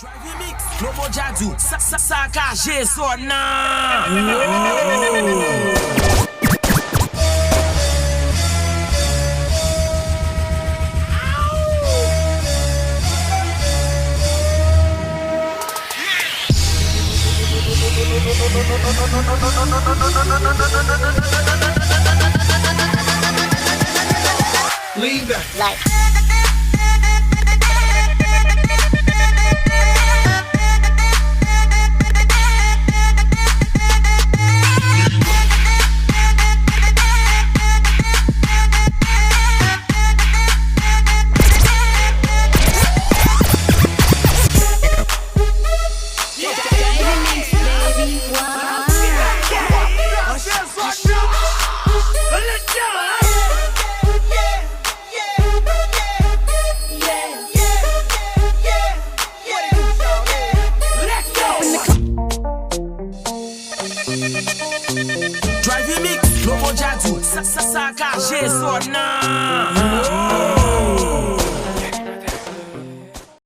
Drive mix, Lobo Jadu, Saka Jesona. Lean back. Like. Drive mix, Lobo Jadu, Saka Jesona.